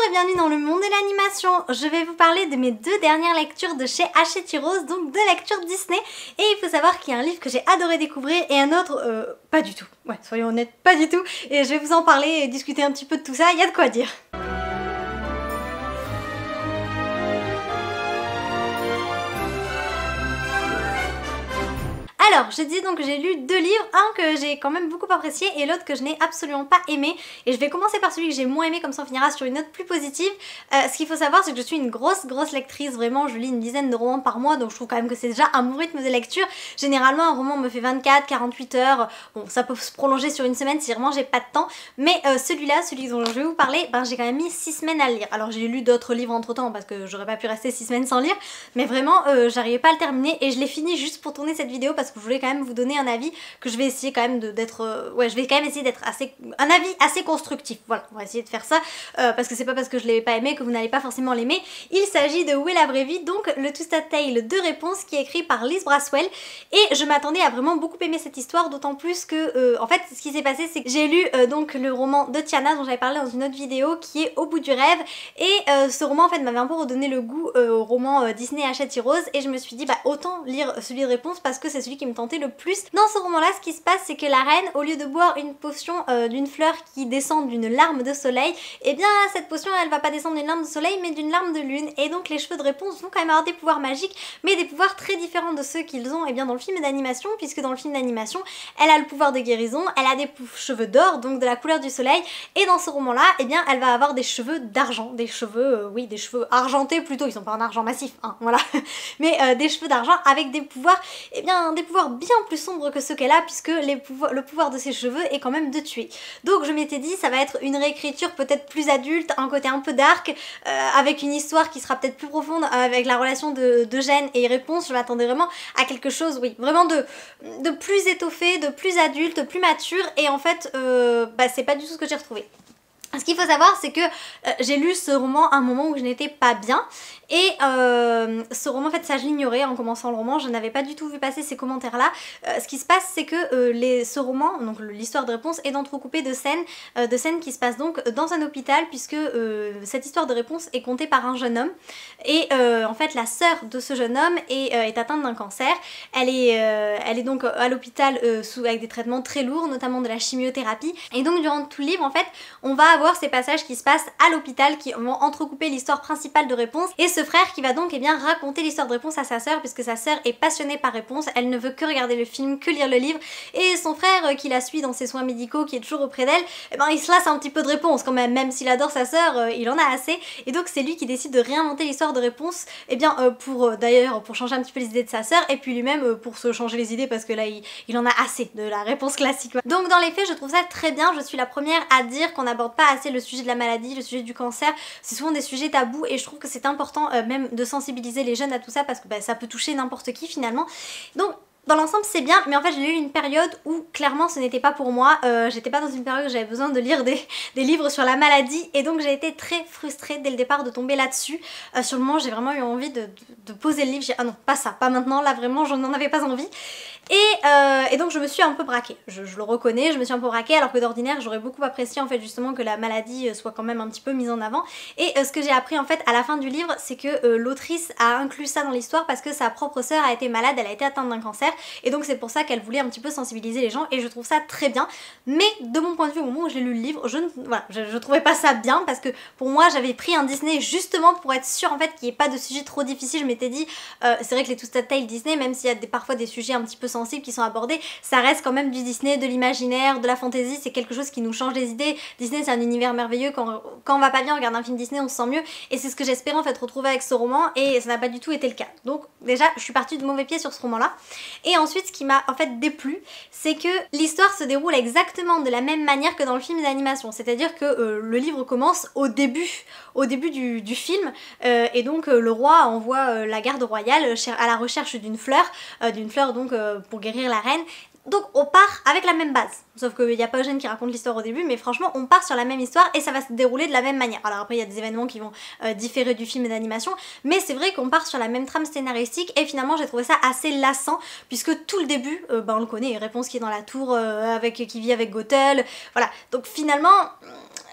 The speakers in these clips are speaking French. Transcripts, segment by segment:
et bienvenue dans le monde de l'animation. Je vais vous parler de mes deux dernières lectures de chez Hachette Heroes, donc deux lectures Disney. Et il faut savoir qu'il y a un livre que j'ai adoré découvrir et un autre, pas du tout. Ouais, soyons honnêtes, pas du tout. Et je vais vous en parler et discuter un petit peu de tout ça, il y a de quoi dire. Alors, je dis donc que j'ai lu deux livres, un que j'ai quand même beaucoup apprécié et l'autre que je n'ai absolument pas aimé. Et je vais commencer par celui que j'ai moins aimé, comme ça on finira sur une note plus positive. Ce qu'il faut savoir, c'est que je suis une grosse lectrice, vraiment, je lis une dizaine de romans par mois, donc je trouve quand même que c'est déjà un bon rythme de lecture. Généralement, un roman me fait 24-48 heures, bon, ça peut se prolonger sur une semaine si vraiment j'ai pas de temps, mais celui-là, celui dont je vais vous parler, ben, j'ai quand même mis 6 semaines à le lire. Alors j'ai lu d'autres livres entre temps parce que j'aurais pas pu rester 6 semaines sans lire, mais vraiment, j'arrivais pas à le terminer et je l'ai fini juste pour tourner cette vidéo parce que je voulais quand même vous donner un avis que je vais essayer quand même d'être ouais, je vais quand même essayer d'être un avis assez constructif. Voilà, on va essayer de faire ça parce que c'est pas parce que je l'ai pas aimé que vous n'allez pas forcément l'aimer. Il s'agit de Où est la vraie vie, donc le Twisted Tale de réponse qui est écrit par Liz Braswell et je m'attendais à vraiment beaucoup aimer cette histoire, d'autant plus que en fait ce qui s'est passé c'est que j'ai lu donc le roman de Tiana dont j'avais parlé dans une autre vidéo qui est Au bout du rêve et ce roman en fait m'avait un peu redonné le goût au roman Disney Hachette Heroes et je me suis dit bah autant lire celui de réponse parce que c'est celui qui me tentait le plus. Dans ce roman là ce qui se passe c'est que la reine au lieu de boire une potion d'une fleur qui descend d'une larme de soleil, et bien cette potion elle va pas descendre d'une larme de soleil mais d'une larme de lune et donc les cheveux de réponse vont quand même avoir des pouvoirs magiques mais des pouvoirs très différents de ceux qu'ils ont et bien dans le film d'animation, puisque dans le film d'animation elle a le pouvoir de guérison, elle a des cheveux d'or donc de la couleur du soleil et dans ce roman là et bien elle va avoir des cheveux d'argent, des cheveux oui des cheveux argentés plutôt, ils sont pas en argent massif hein, voilà mais des cheveux d'argent avec des pouvoirs et bien des pouvoirs bien plus sombres que ceux qu'elle a puisque le pouvoir de ses cheveux est quand même de tuer. Donc je m'étais dit ça va être une réécriture peut-être plus adulte, un côté un peu dark avec une histoire qui sera peut-être plus profonde avec la relation de Jen et Réponse. Je m'attendais vraiment à quelque chose oui vraiment de plus étoffé, de plus adulte, plus mature et en fait bah, c'est pas du tout ce que j'ai retrouvé. Ce qu'il faut savoir c'est que j'ai lu ce roman à un moment où je n'étais pas bien et ce roman en fait ça je l'ignorais en commençant le roman, je n'avais pas du tout vu passer ces commentaires là. Ce qui se passe c'est que ce roman, donc l'histoire de réponse est entrecoupée de scènes qui se passent donc dans un hôpital puisque cette histoire de réponse est contée par un jeune homme et en fait la sœur de ce jeune homme est atteinte d'un cancer, elle est donc à l'hôpital avec des traitements très lourds, notamment de la chimiothérapie et donc durant tout le livre en fait on va avoir ces passages qui se passent à l'hôpital qui vont entrecouper l'histoire principale de Réponse et ce frère qui va donc eh bien, raconter l'histoire de Réponse à sa sœur puisque sa sœur est passionnée par Réponse, elle ne veut que regarder le film, que lire le livre et son frère qui la suit dans ses soins médicaux qui est toujours auprès d'elle, eh ben, il se lasse un petit peu de Réponse quand même s'il adore sa sœur, il en a assez et donc c'est lui qui décide de réinventer l'histoire de Réponse et bien d'ailleurs pour changer un petit peu les idées de sa sœur et puis lui-même pour se changer les idées parce que là il en a assez de la Réponse classique. Donc dans les faits je trouve ça très bien, je suis la première à dire qu'on n'aborde pas assez le sujet de la maladie, le sujet du cancer, c'est souvent des sujets tabous et je trouve que c'est important même de sensibiliser les jeunes à tout ça parce que bah, ça peut toucher n'importe qui finalement. Donc dans l'ensemble c'est bien mais en fait j'ai eu une période où clairement ce n'était pas pour moi, j'étais pas dans une période où j'avais besoin de lire des livres sur la maladie et donc j'ai été très frustrée dès le départ de tomber là-dessus. Sur le moment j'ai vraiment eu envie de poser le livre, j'ai ah non pas ça, pas maintenant, là vraiment je n'en avais pas envie. Et donc je me suis un peu braquée, je le reconnais, je me suis un peu braquée alors que d'ordinaire j'aurais beaucoup apprécié en fait justement que la maladie soit quand même un petit peu mise en avant et ce que j'ai appris en fait à la fin du livre c'est que l'autrice a inclus ça dans l'histoire parce que sa propre sœur a été malade, elle a été atteinte d'un cancer et donc c'est pour ça qu'elle voulait un petit peu sensibiliser les gens et je trouve ça très bien mais de mon point de vue au moment où j'ai lu le livre je trouvais pas ça bien parce que pour moi j'avais pris un Disney justement pour être sûre en fait qu'il n'y ait pas de sujet trop difficile. Je m'étais dit c'est vrai que les Twisted Tale Disney même s'il y a parfois des sujets un petit peu sensibles qui sont abordés, ça reste quand même du Disney, de l'imaginaire, de la fantasy, c'est quelque chose qui nous change les idées. Disney c'est un univers merveilleux, quand on va pas bien on regarde un film Disney on se sent mieux et c'est ce que j'espérais en fait retrouver avec ce roman et ça n'a pas du tout été le cas. Donc déjà je suis partie de mauvais pied sur ce roman là et ensuite ce qui m'a en fait déplu c'est que l'histoire se déroule exactement de la même manière que dans le film d'animation, c'est-à-dire que le livre commence au début du film et donc le roi envoie la garde royale à la recherche d'une fleur donc pour guérir la reine. Donc on part avec la même base, sauf qu'il n'y a pas Eugène qui raconte l'histoire au début, mais franchement on part sur la même histoire et ça va se dérouler de la même manière. Alors après il y a des événements qui vont différer du film et d'animation, mais c'est vrai qu'on part sur la même trame scénaristique et finalement j'ai trouvé ça assez lassant puisque tout le début, on le connaît, Réponse qui est dans la tour qui vit avec Gothel, voilà. Donc finalement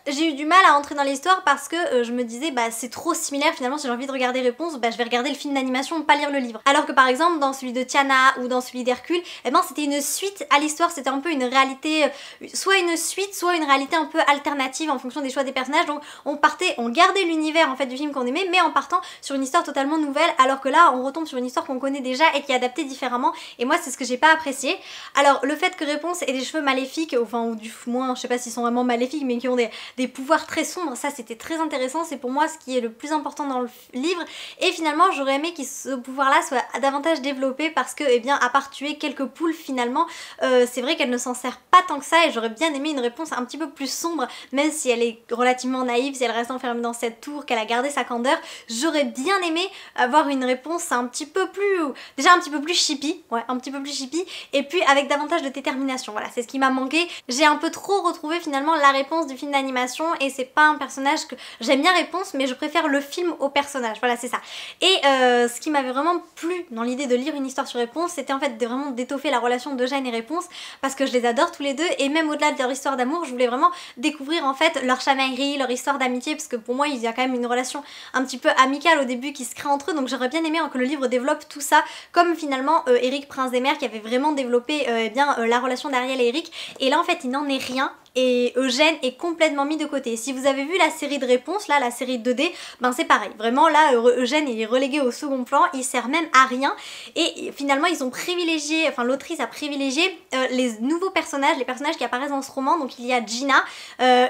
j'ai eu du mal à entrer dans l'histoire parce que je me disais bah c'est trop similaire finalement, si j'ai envie de regarder Réponse, bah je vais regarder le film d'animation, pas lire le livre. Alors que par exemple dans celui de Tiana ou dans celui d'Hercule, eh ben c'était une suite à l'histoire, c'était un peu une réalité, soit une suite, soit une réalité un peu alternative en fonction des choix des personnages. Donc on gardait l'univers en fait du film qu'on aimait, mais en partant sur une histoire totalement nouvelle, alors que là on retombe sur une histoire qu'on connaît déjà et qui est adaptée différemment, et moi c'est ce que j'ai pas apprécié. Alors le fait que Réponse ait des cheveux maléfiques, enfin ou du moins je sais pas s'ils sont vraiment maléfiques, mais qui ont des pouvoirs très sombres, ça c'était très intéressant, c'est pour moi ce qui est le plus important dans le livre, et finalement j'aurais aimé que ce pouvoir là soit davantage développé parce que eh bien à part tuer quelques poules finalement, c'est vrai qu'elle ne s'en sert pas tant que ça, et j'aurais bien aimé une réponse un petit peu plus sombre, même si elle est relativement naïve, si elle reste enfermée dans cette tour, qu'elle a gardé sa candeur, j'aurais bien aimé avoir une réponse un petit peu plus, déjà un petit peu plus chippie, ouais un petit peu plus chippie, et puis avec davantage de détermination, voilà c'est ce qui m'a manqué. J'ai un peu trop retrouvé finalement la réponse du film d'animation, et c'est pas un personnage que j'aime bien Réponse, mais je préfère le film au personnage, voilà c'est ça. Et ce qui m'avait vraiment plu dans l'idée de lire une histoire sur Réponse, c'était en fait vraiment d'étoffer la relation d'Eugène et Réponse, parce que je les adore tous les deux, et même au-delà de leur histoire d'amour, je voulais vraiment découvrir en fait leur chamaillerie, leur histoire d'amitié, parce que pour moi il y a quand même une relation un petit peu amicale au début qui se crée entre eux, donc j'aurais bien aimé que le livre développe tout ça, comme finalement Eric Prince des Mers qui avait vraiment développé la relation d'Ariel et Eric, et là en fait il n'en est rien. Et Eugène est complètement mis de côté. Si vous avez vu la série de Réponse, là la série 2D, ben c'est pareil. Vraiment là Eugène est relégué au second plan, il sert même à rien. Et finalement ils ont privilégié, enfin l'autrice a privilégié les nouveaux personnages, les personnages qui apparaissent dans ce roman. Donc il y a Gina,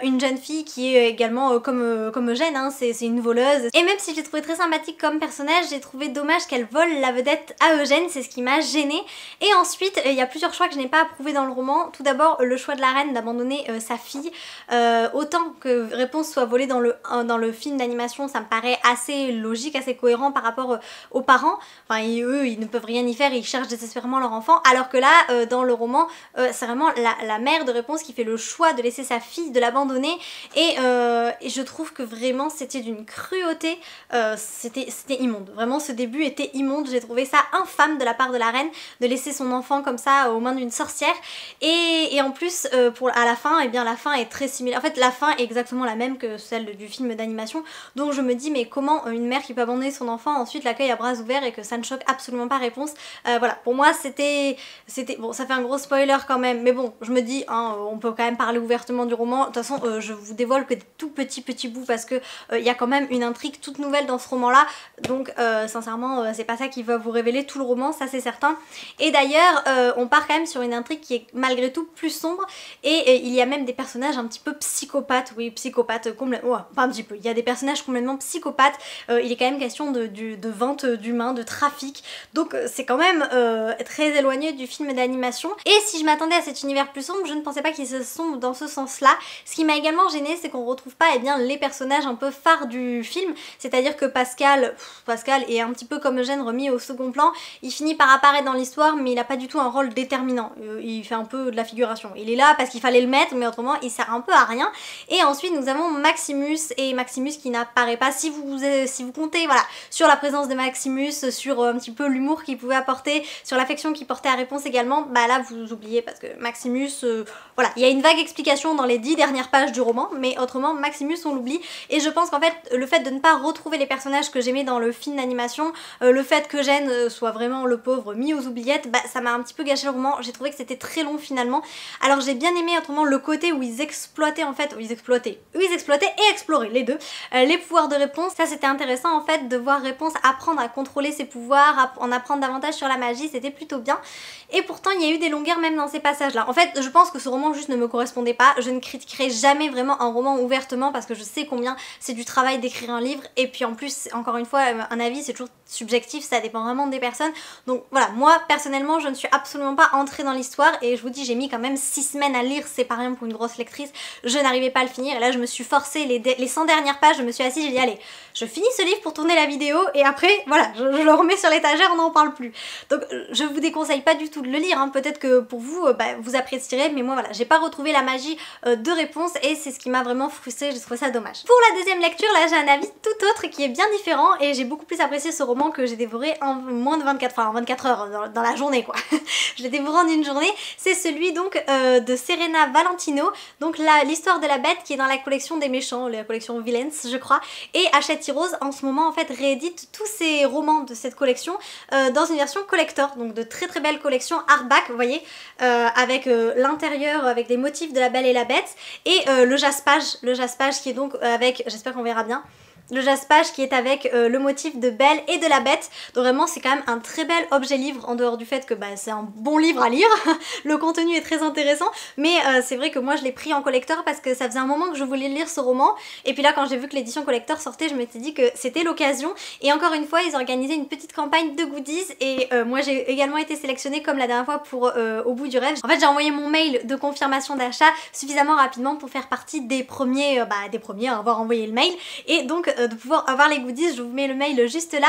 une jeune fille qui est également comme Eugène, hein, c'est une voleuse. Et même si je l'ai trouvé très sympathique comme personnage, j'ai trouvé dommage qu'elle vole la vedette à Eugène, c'est ce qui m'a gênée. Et ensuite il y a plusieurs choix que je n'ai pas approuvés dans le roman. Tout d'abord le choix de la reine d'abandonner sa fille, autant que Réponse soit volée dans le film d'animation, ça me paraît assez logique, assez cohérent par rapport aux parents. Enfin eux ils ne peuvent rien y faire, ils cherchent désespérément leur enfant, alors que là dans le roman c'est vraiment la mère de Réponse qui fait le choix de laisser sa fille, de l'abandonner, et je trouve que vraiment c'était d'une cruauté, c'était immonde, vraiment ce début était immonde, j'ai trouvé ça infâme de la part de la reine de laisser son enfant comme ça aux mains d'une sorcière, et en plus à la fin, et bien la fin est très similaire, en fait la fin est exactement la même que celle du film d'animation, donc je me dis mais comment une mère qui peut abandonner son enfant ensuite l'accueille à bras ouverts et que ça ne choque absolument pas Réponse. Voilà, pour moi c'était bon, ça fait un gros spoiler quand même, mais bon je me dis hein, on peut quand même parler ouvertement du roman. De toute façon je vous dévoile que des tout petits bouts parce que il y a quand même une intrigue toute nouvelle dans ce roman là, donc sincèrement c'est pas ça qui va vous révéler tout le roman, ça c'est certain. Et d'ailleurs on part quand même sur une intrigue qui est malgré tout plus sombre, et il y a même des personnages un petit peu psychopathes, oui psychopathes complètement, ouais, pas un petit peu, il y a des personnages complètement psychopathes, il est quand même question de vente d'humains, de trafic, donc c'est quand même très éloigné du film d'animation. Et si je m'attendais à cet univers plus sombre, je ne pensais pas qu'il se sombre dans ce sens là. Ce qui m'a également gênée, c'est qu'on retrouve pas les personnages un peu phares du film, c'est-à-dire que Pascal est un petit peu comme Eugène remis au second plan, il finit par apparaître dans l'histoire mais il a pas du tout un rôle déterminant, il fait un peu de la figuration, il est là parce qu'il fallait le mettre mais autrement il sert un peu à rien. Et ensuite nous avons Maximus, et Maximus qui n'apparaît pas, si vous comptez voilà sur la présence de Maximus, sur un petit peu l'humour qu'il pouvait apporter, sur l'affection qu'il portait à Réponse également, bah là vous oubliez parce que Maximus, voilà, il y a une vague explication dans les 10 dernières pages du roman, mais autrement Maximus on l'oublie, et je pense qu'en fait le fait de ne pas retrouver les personnages que j'aimais dans le film d'animation, le fait que Eugène soit vraiment le pauvre mis aux oubliettes, bah ça m'a un petit peu gâché le roman, j'ai trouvé que c'était très long finalement. Alors j'ai bien aimé autrement le côté où ils exploitaient en fait, et exploraient les deux, les pouvoirs de Réponse, ça c'était intéressant en fait de voir Réponse apprendre à contrôler ses pouvoirs, en apprendre davantage sur la magie, c'était plutôt bien. Et pourtant il y a eu des longueurs même dans ces passages là. En fait je pense que ce roman juste ne me correspondait pas, je ne critiquerai jamais vraiment un roman ouvertement parce que je sais combien c'est du travail d'écrire un livre, et puis en plus encore une fois un avis c'est toujours subjectif, ça dépend vraiment des personnes, donc voilà, moi personnellement je ne suis absolument pas entrée dans l'histoire, et je vous dis j'ai mis quand même 6 semaines à lire, c'est pas rien pour une grosse lectrice, je n'arrivais pas à le finir, et là je me suis forcée, les 100 dernières pages je me suis assise, j'ai dit allez je finis ce livre pour tourner la vidéo, et après voilà je le remets sur l'étagère, on n'en parle plus. Donc je vous déconseille pas du tout de le lire, hein. Peut-être que pour vous vous apprécierez, mais moi voilà j'ai pas retrouvé la magie de Réponse, et c'est ce qui m'a vraiment frustrée, j'ai trouvé ça dommage. Pour la deuxième lecture là j'ai un avis tout autre qui est bien différent, et j'ai beaucoup plus apprécié ce roman que j'ai dévoré en moins de 24 heures dans la journée quoi. Je l'ai dévoré en une journée, c'est celui donc de Serena Valentini Santino, donc l'histoire de la bête qui est dans la collection des méchants, la collection Villains je crois, et Hachette Heroes en ce moment en fait réédite tous ces romans de cette collection dans une version collector, donc de très très belles collections hardback, vous voyez, avec l'intérieur, avec des motifs de la Belle et la Bête, et le jaspage qui est donc avec, j'espère qu'on verra bien, le jaspage qui est avec le motif de Belle et de la Bête. Donc vraiment c'est quand même un très bel objet livre, en dehors du fait que bah, c'est un bon livre à lire. Le contenu est très intéressant, mais c'est vrai que moi je l'ai pris en collector parce que ça faisait un moment que je voulais lire ce roman, et puis là quand j'ai vu que l'édition collector sortait, je m'étais dit que c'était l'occasion, et encore une fois ils ont organisé une petite campagne de goodies, et moi j'ai également été sélectionnée comme la dernière fois pour Au bout du rêve. En fait j'ai envoyé mon mail de confirmation d'achat suffisamment rapidement pour faire partie des premiers, à avoir envoyé le mail, et donc de pouvoir avoir les goodies. Je vous mets le mail juste là.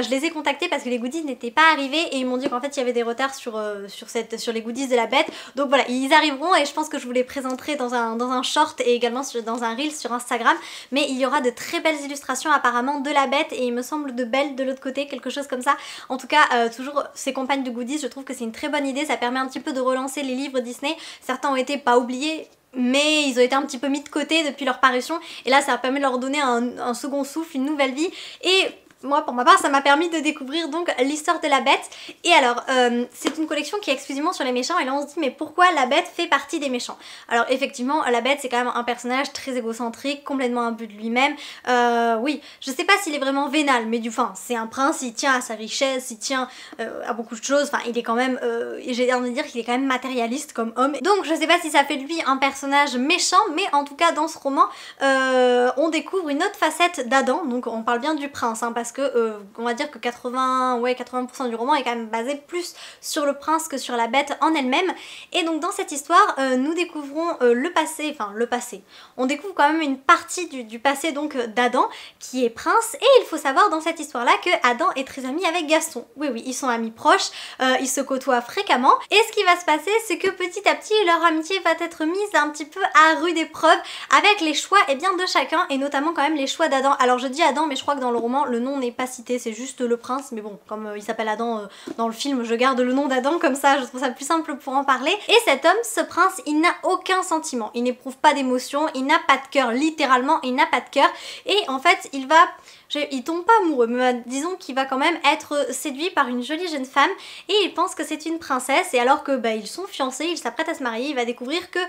Je les ai contactés parce que les goodies n'étaient pas arrivés, et ils m'ont dit qu'en fait il y avait des retards sur les goodies de la bête. Donc voilà, ils arriveront, et je pense que je vous les présenterai dans un short et également dans un reel sur Instagram. Mais il y aura de très belles illustrations apparemment de la bête, et il me semble de Belle de l'autre côté, quelque chose comme ça. En tout cas toujours ces campagnes de goodies, je trouve que c'est une très bonne idée. Ça permet un petit peu de relancer les livres Disney. Certains ont été pas oubliés, mais ils ont été un petit peu mis de côté depuis leur parution, et là ça permet de leur donner un second souffle, une nouvelle vie. Et moi pour ma part ça m'a permis de découvrir donc l'histoire de la bête. Et alors c'est une collection qui est exclusivement sur les méchants, et là on se dit mais pourquoi la bête fait partie des méchants? Alors effectivement la bête c'est quand même un personnage très égocentrique, complètement imbu de lui-même. Oui, je sais pas s'il est vraiment vénal, mais c'est un prince, il tient à sa richesse, il tient à beaucoup de choses, enfin il est quand même, j'ai envie de dire qu'il est quand même matérialiste comme homme. Donc je sais pas si ça fait de lui un personnage méchant, mais en tout cas dans ce roman on découvre une autre facette d'Adam. Donc on parle bien du prince hein, parce que on va dire que 80% du roman est quand même basé plus sur le prince que sur la bête en elle-même. Et donc dans cette histoire nous découvrons le passé, on découvre quand même une partie du passé donc d'Adam qui est prince. Et il faut savoir dans cette histoire là que Adam est très ami avec Gaston. Oui ils sont amis proches, ils se côtoient fréquemment, et ce qui va se passer c'est que petit à petit leur amitié va être mise un petit peu à rude épreuve avec les choix de chacun, et notamment quand même les choix d'Adam. Alors je dis Adam mais je crois que dans le roman le nom n'est pas cité, c'est juste le prince, mais bon comme il s'appelle Adam dans le film, je garde le nom d'Adam comme ça, je trouve ça plus simple pour en parler. Et cet homme, ce prince, il n'a aucun sentiment, il n'éprouve pas d'émotion, il n'a pas de cœur, littéralement il n'a pas de cœur, et en fait il tombe pas amoureux, mais disons qu'il va quand même être séduit par une jolie jeune femme, et il pense que c'est une princesse, et alors que ils sont fiancés, ils s'apprêtent à se marier, il va découvrir que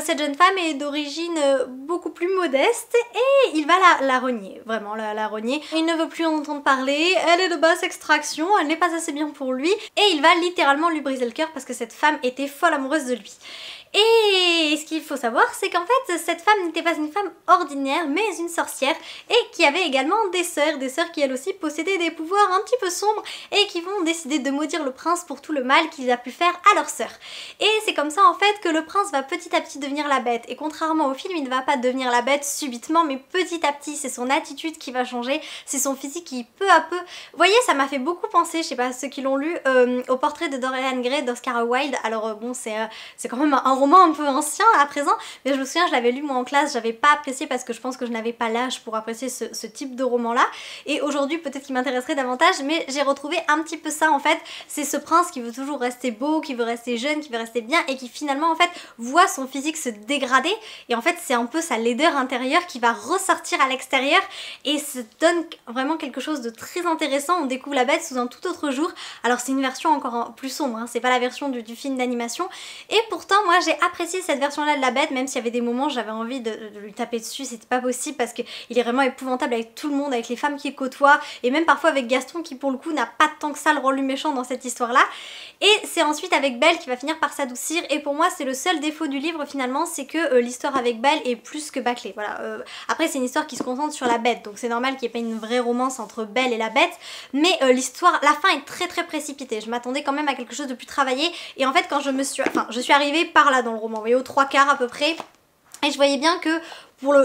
cette jeune femme est d'origine beaucoup plus modeste, et il va la renier, vraiment la renier. Il ne veut plus en entendre parler, elle est de basse extraction, elle n'est pas assez bien pour lui, et il va littéralement lui briser le cœur parce que cette femme était folle amoureuse de lui. Et ce qu'il faut savoir, c'est qu'en fait cette femme n'était pas une femme ordinaire, mais une sorcière, et qui avait également des sœurs qui elles aussi possédaient des pouvoirs un petit peu sombres, et qui vont décider de maudire le prince pour tout le mal qu'il a pu faire à leurs sœurs. Et c'est comme ça en fait que le prince va petit à petit devenir la bête, et contrairement au film il ne va pas devenir la bête subitement, mais petit à petit. C'est son attitude qui va changer, c'est son physique qui peu à peu, vous voyez, ça m'a fait beaucoup penser, je sais pas ceux qui l'ont lu, au portrait de Dorian Gray d'Oscar Wilde. Alors bon c'est quand même un roman un peu ancien à présent, mais je me souviens je l'avais lu moi en classe, j'avais pas apprécié parce que je pense que je n'avais pas l'âge pour apprécier ce type de roman là, et aujourd'hui peut-être qu'il m'intéresserait davantage, mais j'ai retrouvé un petit peu ça en fait. C'est ce prince qui veut toujours rester beau, qui veut rester jeune, qui veut rester bien, et qui finalement en fait voit son physique se dégrader, et en fait c'est un peu sa laideur intérieure qui va ressortir à l'extérieur, et ça donne vraiment quelque chose de très intéressant. On découvre la bête sous un tout autre jour. Alors c'est une version encore plus sombre hein, c'est pas la version du film d'animation, et pourtant moi j'ai apprécié cette version là de la bête, même s'il y avait des moments j'avais envie de lui taper dessus, c'était pas possible parce qu'il est vraiment épouvantable avec tout le monde, avec les femmes qu'il côtoie, et même parfois avec Gaston qui pour le coup n'a pas tant que ça le rôle du méchant dans cette histoire là. Et c'est ensuite avec Belle qui va finir par s'adoucir, et pour moi c'est le seul défaut du livre finalement, c'est que l'histoire avec Belle est plus que bâclée, voilà. Après c'est une histoire qui se concentre sur la bête, donc c'est normal qu'il n'y ait pas une vraie romance entre Belle et la bête, mais l'histoire, la fin est très précipitée. Je m'attendais quand même à quelque chose de plus travaillé, et en fait quand je suis arrivée par là dans le roman, vous voyez, aux 3/4 à peu près, et je voyais bien que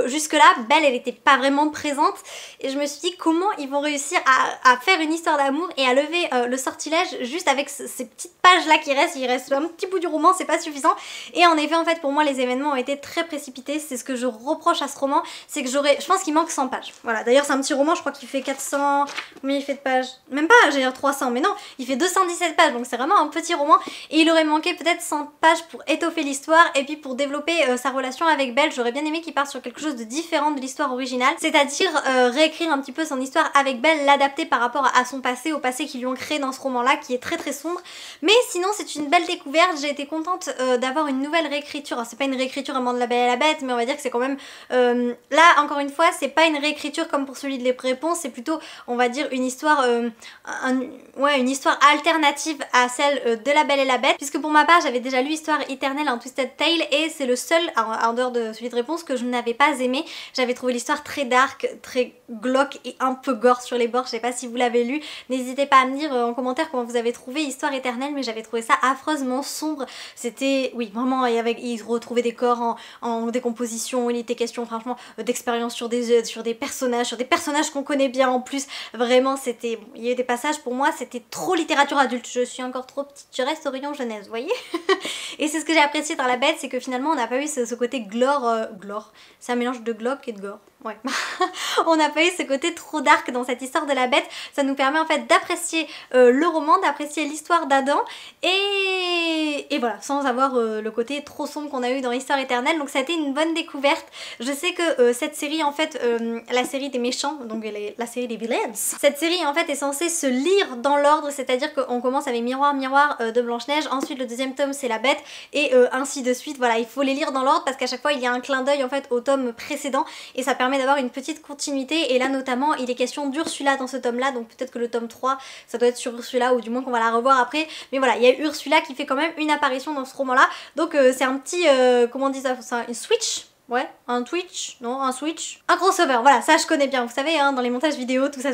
jusque là, Belle elle était pas vraiment présente et je me suis dit comment ils vont réussir à faire une histoire d'amour et à lever le sortilège juste avec ces petites pages là qui restent, il reste un petit bout du roman, c'est pas suffisant. Et en effet en fait pour moi les événements ont été très précipités, c'est ce que je reproche à ce roman, c'est que je pense qu'il manque 100 pages. Voilà, d'ailleurs c'est un petit roman, je crois qu'il fait 400, combien il fait de pages? Même pas, j'allais dire 300, mais non, il fait 217 pages, donc c'est vraiment un petit roman et il aurait manqué peut-être 100 pages pour étoffer l'histoire et puis pour développer sa relation avec Belle. J'aurais bien aimé qu'il parte sur quelque chose de différent de l'histoire originale, c'est-à-dire réécrire un petit peu son histoire avec Belle, l'adapter par rapport à son passé, au passé qu'ils lui ont créé dans ce roman-là qui est très très sombre. Mais sinon c'est une belle découverte, j'ai été contente d'avoir une nouvelle réécriture. C'est pas une réécriture vraiment de La Belle et la Bête, mais on va dire que c'est quand même... là encore une fois, c'est pas une réécriture comme pour celui de Les Réponses, c'est plutôt, on va dire, une histoire une histoire alternative à celle de La Belle et la Bête, puisque pour ma part j'avais déjà lu Histoire éternelle, un Twisted Tale, et c'est le seul, en dehors de celui de Réponse, que je n'avais pas aimé. J'avais trouvé l'histoire très dark, très glauque et un peu gore sur les bords. Je sais pas si vous l'avez lu, n'hésitez pas à me dire en commentaire comment vous avez trouvé Histoire éternelle, mais j'avais trouvé ça affreusement sombre. C'était, oui, vraiment, il retrouvait des corps en décomposition, il était question franchement d'expérience sur des personnages qu'on connaît bien en plus. Vraiment c'était, il y a eu des passages pour moi c'était trop littérature adulte, je suis encore trop petite, je reste au rayon jeunesse, vous voyez. Et c'est ce que j'ai apprécié dans La Bête, c'est que finalement on n'a pas eu ce côté gore, c'est un mélange de glauque et de gore. Ouais. On n'a pas eu ce côté trop dark dans cette histoire de La Bête. Ça nous permet en fait d'apprécier le roman, d'apprécier l'histoire d'Adam et voilà, sans avoir le côté trop sombre qu'on a eu dans Histoire éternelle. Donc ça a été une bonne découverte. Je sais que cette série en fait, la série des méchants, donc la série des villains, cette série en fait est censée se lire dans l'ordre, c'est-à-dire qu'on commence avec Miroir Miroir de Blanche-Neige, ensuite le deuxième tome c'est La Bête et ainsi de suite. Voilà, il faut les lire dans l'ordre parce qu'à chaque fois il y a un clin d'œil en fait au tome précédent et ça permet d'avoir une petite continuité. Et là notamment il est question d'Ursula dans ce tome là, donc peut-être que le tome 3 ça doit être sur Ursula ou du moins qu'on va la revoir après, mais voilà, il y a Ursula qui fait quand même une apparition dans ce roman là, donc c'est un petit comment on dit ça, une switch. Ouais, un Twitch, non, un Switch, un crossover, voilà, ça je connais bien, vous savez, hein, dans les montages vidéo, tout ça.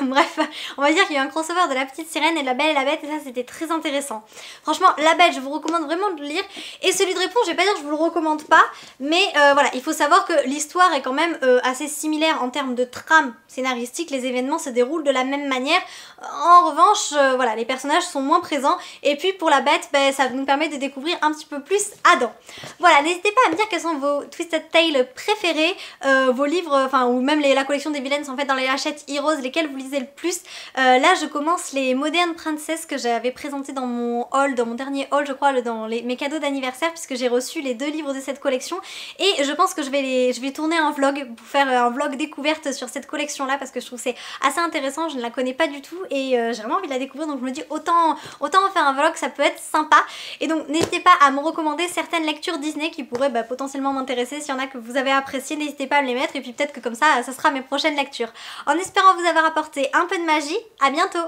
Bref, on va dire qu'il y a eu un crossover de La Petite Sirène et de La Belle et la Bête, et ça c'était très intéressant. Franchement, La Belle, je vous recommande vraiment de le lire, et celui de Réponse, je vais pas dire que je vous le recommande pas, mais voilà, il faut savoir que l'histoire est quand même assez similaire en termes de trame scénaristique, les événements se déroulent de la même manière. En revanche, voilà, les personnages sont moins présents, et puis pour La Bête, ça nous permet de découvrir un petit peu plus Adam. Voilà, n'hésitez pas à me dire quels sont vos Twisted Tale préférés, vos livres, enfin ou même la collection des villains en fait dans les Hachette Heroes, lesquels vous lisez le plus. Là je commence les Modern Princess que j'avais présenté dans mon haul, dans mon dernier haul je crois, dans mes cadeaux d'anniversaire, puisque j'ai reçu les 2 livres de cette collection et je pense que je vais tourner un vlog pour faire un vlog découverte sur cette collection là, parce que je trouve c'est assez intéressant, je ne la connais pas du tout et j'ai vraiment envie de la découvrir, donc je me dis autant en faire un vlog, ça peut être sympa. Et donc n'hésitez pas à me recommander certaines lectures Disney qui pourraient potentiellement m'intéresser. S'il y en a que vous avez apprécié, n'hésitez pas à me les mettre et puis peut-être que comme ça sera mes prochaines lectures. En espérant vous avoir apporté un peu de magie, à bientôt.